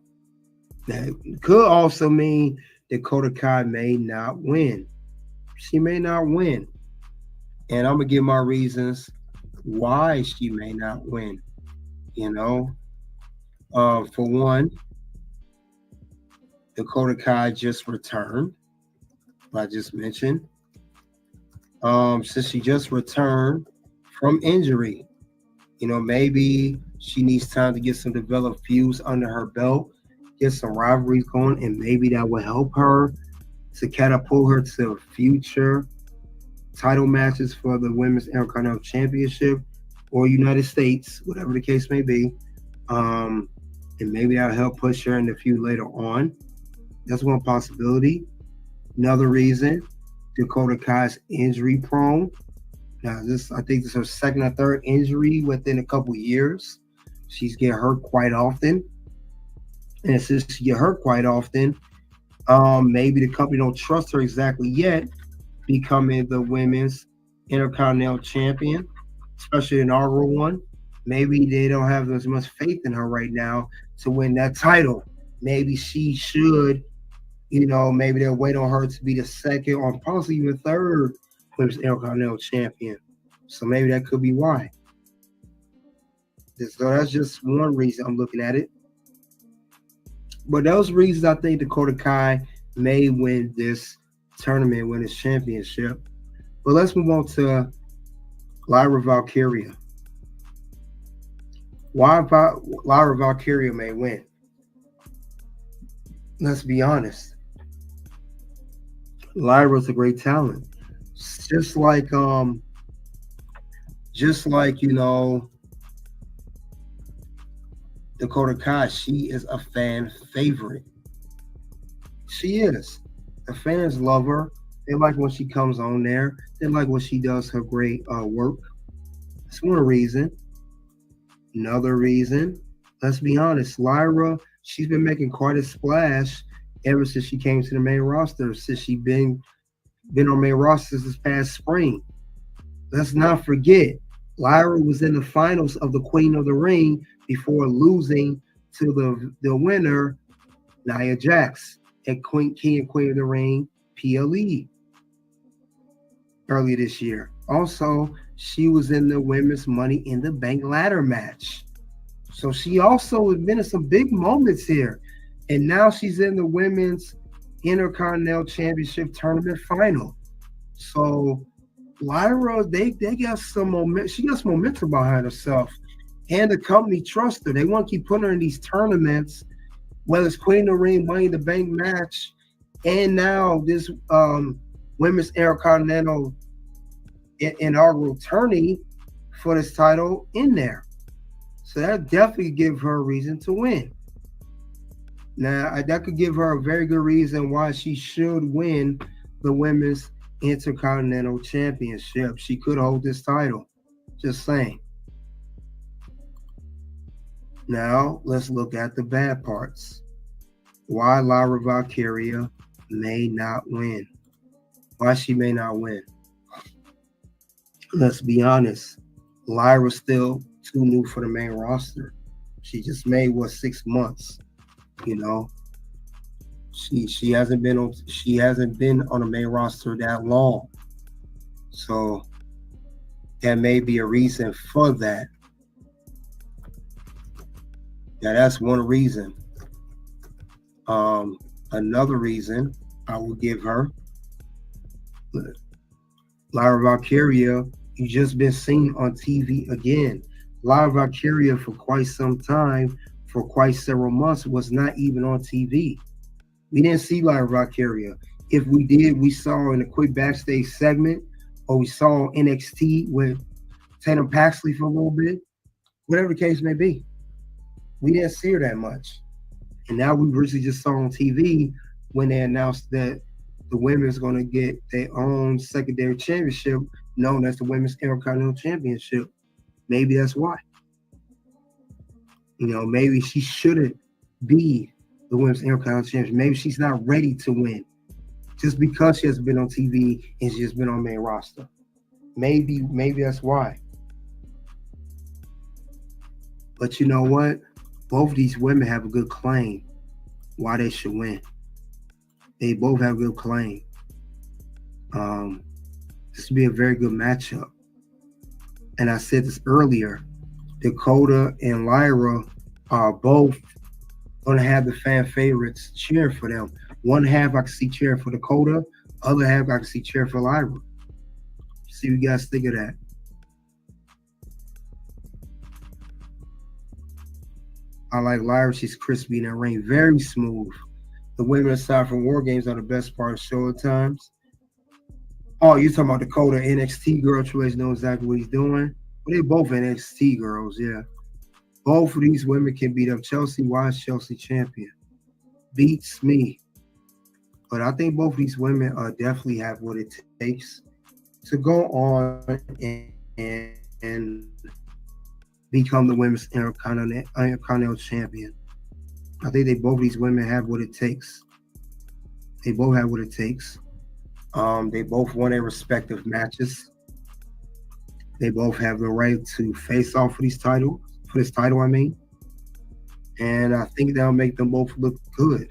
that could also mean Dakota Kai may not win. She may not win. And I'm going to give my reasons why she may not win. For one, Dakota Kai just returned, like I just mentioned. Since she just returned from injury, maybe she needs time to get some developed feuds under her belt, get some rivalries going, and maybe that will help her to catapult her to future title matches for the Women's Intercontinental Championship or United States, whatever the case may be. And maybe that'll help push her in the feud later on. That's one possibility. Another reason, Dakota Kai's injury prone. Now, I think this is her second or third injury within a couple years. She's getting hurt quite often. And since she get hurt quite often, maybe the company don't trust her exactly yet becoming the Women's Intercontinental Champion, especially an inaugural one. Maybe they don't have as much faith in her right now to win that title. Maybe she should, maybe they'll wait on her to be the second or possibly even third Women's Intercontinental Champion. So maybe that could be why. So that's just one reason I'm looking at it. But those reasons I think Dakota Kai may win this tournament Women's Championship. But let's move on to Lyra Valkyria. Why Lyra Valkyria may win? Let's be honest. Lyra's a great talent. Just like Dakota Kai, she is a fan favorite. She is. The fans love her. They like when she comes on there. They like when she does her great work. That's one reason. Another reason, let's be honest, Lyra, she's been making quite a splash ever since she came to the main roster, since she's been on main roster this past spring. Let's not forget, Lyra was in the finals of the Queen of the Ring before losing to the winner, Nia Jax, at King and Queen of the Ring PLE earlier this year. Also, she was in the Women's Money in the Bank ladder match. So she also has been in some big moments here. And now she's in the Women's Intercontinental Championship Tournament final. So Lyra, they got some momentum. She got some momentum behind herself. And the company trusts her. They want to keep putting her in these tournaments, whether it's Queen of the Ring, Money in the Bank match, and now this Women's Intercontinental inaugural tourney for this title in there. So that definitely give her a reason to win. Now, that could give her a very good reason why she should win the Women's Intercontinental Championship. She could hold this title. Just saying. Now, let's look at the bad parts. Why Lyra Valkyria may not win. Why she may not win. Let's be honest. Lyra's still too new for the main roster. She just made 6 months. She hasn't been on the main roster that long. So that may be a reason for that. Yeah, that's one reason. Another reason I will give her, Lyra Valkyria, you just been seen on TV again. Lyra Valkyria for quite some time, for quite several months, was not even on TV. We didn't see Lyra Valkyria. If we did, we saw in a quick backstage segment, or we saw NXT with Tatum Paxley for a little bit, whatever the case may be. We didn't see her that much. And now we recently just saw on TV when they announced that the women's going to get their own secondary championship known as the Women's Intercontinental Championship. Maybe that's why. Maybe she shouldn't be the Women's Intercontinental Champion. Maybe she's not ready to win just because she hasn't been on TV and she's just been on main roster. Maybe that's why. But you know what? Both of these women have a good claim why they should win. They both have a good claim. This would be a very good matchup. And I said this earlier, Dakota and Lyra are both going to have the fan favorites cheering for them. One half I can see cheering for Dakota, other half I can see cheering for Lyra. See what you guys think of that. I like Lyra. She's crispy in that ring. Very smooth. The women aside from War Games are the best part of show at times. Oh, you're talking about Dakota, NXT girl. Triple H knows exactly what he's doing. But they're both NXT girls, yeah. Both of these women can beat up Chelsea. Why is Chelsea champion? Beats me. But I think both of these women definitely have what it takes to go on and become the Women's Intercontinental Champion. I think both of these women have what it takes. They both have what it takes. They both won their respective matches. They both have the right to face off for this title, I mean. And I think that'll make them both look good.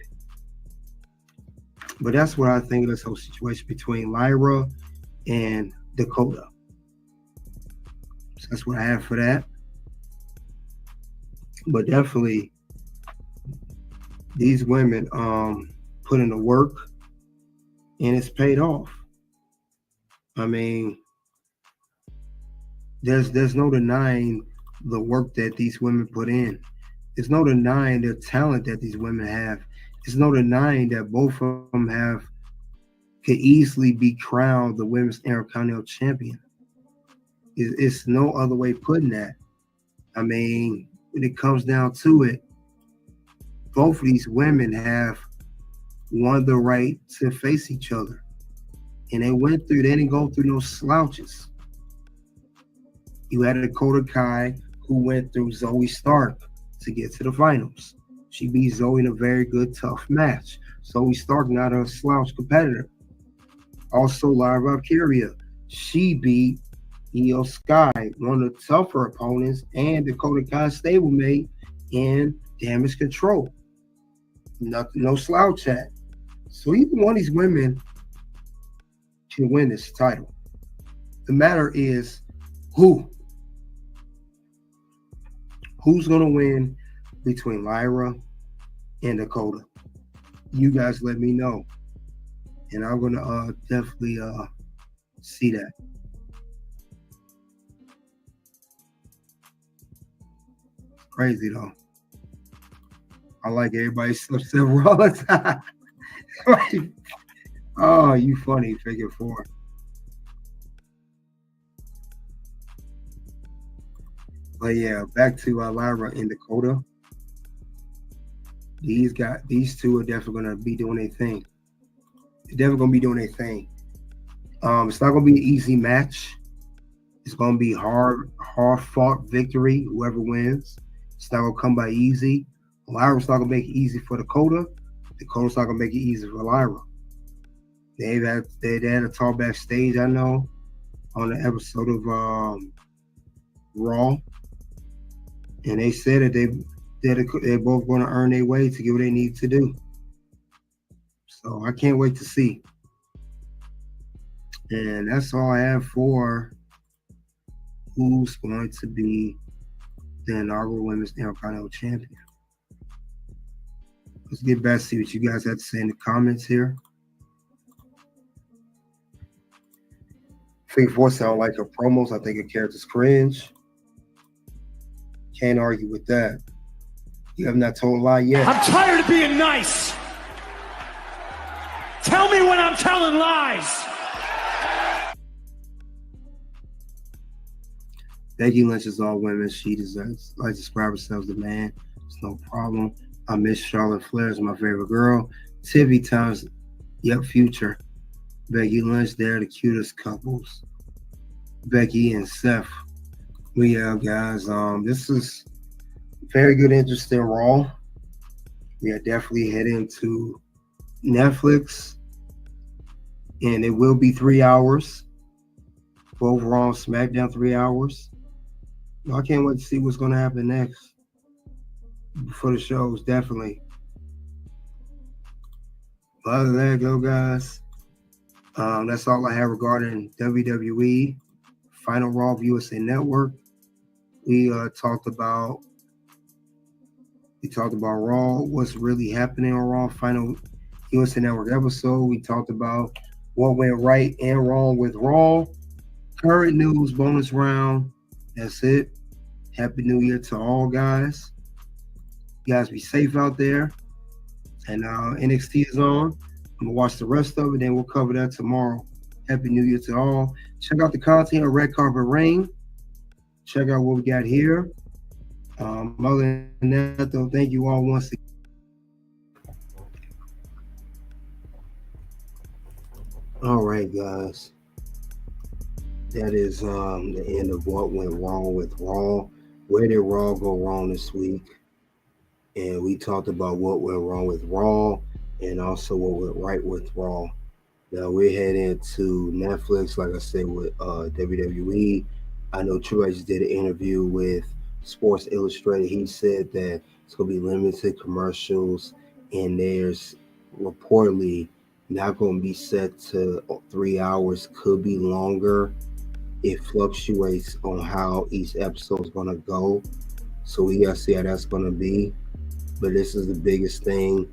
But that's what I think of this whole situation between Lyra and Dakota. So that's what I have for that. But definitely, these women put in the work. and it's paid off. I mean, there's no denying the work that these women put in. There's no denying the talent that these women have. There's no denying that both of them could easily be crowned the women's Intercontinental champion. It's no other way of putting that. I mean, when it comes down to it, both of these women have won the right to face each other. And they didn't go through no slouches. You had Dakota Kai, who went through Zoe Stark to get to the finals. She beat Zoe in a very good, tough match. Zoe Stark, not a slouch competitor. Also, Lyra Valkyria. She beat Io Sky, one of the tougher opponents, and Dakota Kai stablemate in Damage Control. No slouch at. So either one of these women can win this title. The matter is who? Who's going to win between Lyra and Dakota? You guys let me know. And I'm going to definitely see that. It's crazy, though. I like everybody Seth Rollins. Oh, you funny, figure four. But yeah, back to Lyra and Dakota. These two are definitely gonna be doing their thing. They're definitely gonna be doing their thing. It's not gonna be an easy match. It's gonna be hard fought victory. Whoever wins, it's not gonna come by easy. Lyra's not gonna make it easy for Dakota. Dakota's not gonna make it easy for Lyra. They had a talk backstage, I know, on the episode of Raw, and they said that they're both going to earn their way to get what they need to do. So I can't wait to see. And that's all I have for who's going to be the inaugural Women's Intercontinental Champion. Let's get back to see what you guys have to say in the comments here. Figure Four sound like her promos. I think her character's cringe. Can't argue with that. You have not told a lie yet. I'm tired of being nice. Tell me when I'm telling lies. Becky Lynch is all women. She deserves, like, describe herself as the man. It's no problem. I miss Charlotte Flair is my favorite girl. Tivy times, yep, future. Becky Lynch, they're the cutest couples. Becky and Seth. We have guys. This is very good, interesting Raw. We are definitely heading to Netflix, and it will be 3 hours. Both Raw and SmackDown 3 hours. I can't wait to see what's going to happen next for the shows, definitely. But other than that, go guys. That's all I have regarding WWE Final Raw of USA Network. We talked about Raw, what's really happening on Raw Final USA Network episode. We talked about what went right and wrong with Raw. Current news, bonus round. That's it. Happy New Year to all guys. You guys be safe out there. And NXT is on. I'm gonna watch the rest of it, then we'll cover that tomorrow. Happy New Year to all. Check out the content of Red Carpet Rain. Check out what we got here. Other than that, though, thank you all once again. All right, guys. That is the end of what went wrong with Raw. Where did Raw go wrong this week? And we talked about what went wrong with Raw and also what went right with Raw. Now we're heading to Netflix, like I said, with WWE. I know Triple H did an interview with Sports Illustrated. He said that it's going to be limited commercials, and there's reportedly not going to be set to 3 hours, could be longer. It fluctuates on how each episode is going to go. So we got to see how that's going to be. But this is the biggest thing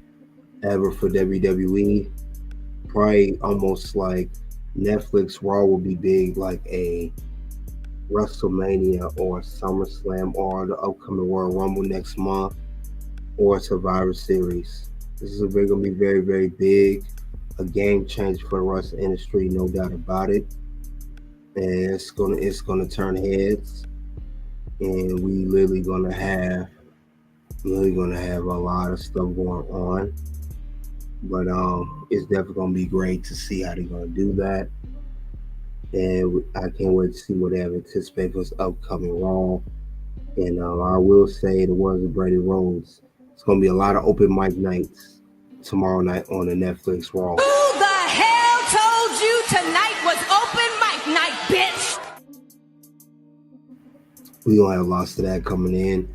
ever for WWE. probably almost like Netflix Raw will be big, like a WrestleMania or SummerSlam or the upcoming Royal Rumble next month or Survivor Series. This is going to be very, very big, a game changer for the wrestling industry, no doubt about it. And it's gonna turn heads, and we literally gonna have a lot of stuff going on. But it's definitely gonna be great to see how they're gonna do that. And I can't wait to see what they have anticipated for this upcoming Raw. And I will say the words of Brady Rhodes, it's going to be a lot of open mic nights tomorrow night on the Netflix Raw. Who the hell told you tonight was open mic night, bitch? We're going to have lots of that coming in.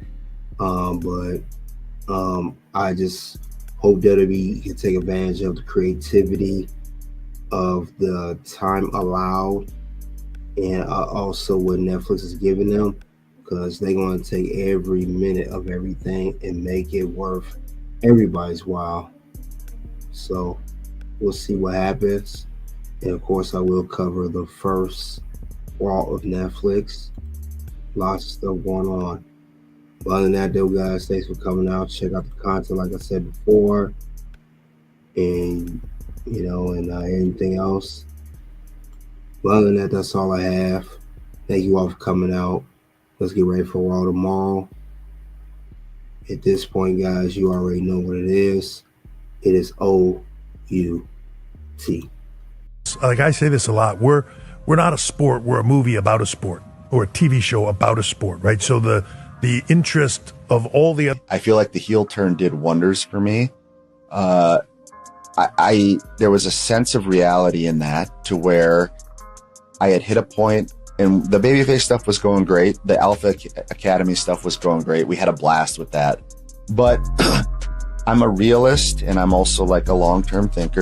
But I just hope WWE can take advantage of the creativity of the time allowed and also what Netflix is giving them, because they're going to take every minute of everything and make it worth everybody's while. So we'll see what happens. And of course, I will cover the first Raw of Netflix. Lots of stuff going on. But other than that, though, guys, thanks for coming out. Check out the content, like I said before. And and anything else. But other than that, that's all I have. Thank you all for coming out. Let's get ready for Raw tomorrow. At this point, guys, you already know what it is. It is OUT. Like I say this a lot, we're not a sport, we're a movie about a sport, or a TV show about a sport, right? So the interest of all the other... I feel like the heel turn did wonders for me. There was a sense of reality in that, to where I had hit a point, and the babyface stuff was going great. The Alpha Academy stuff was going great. We had a blast with that. But I'm a realist, and I'm also like a long-term thinker.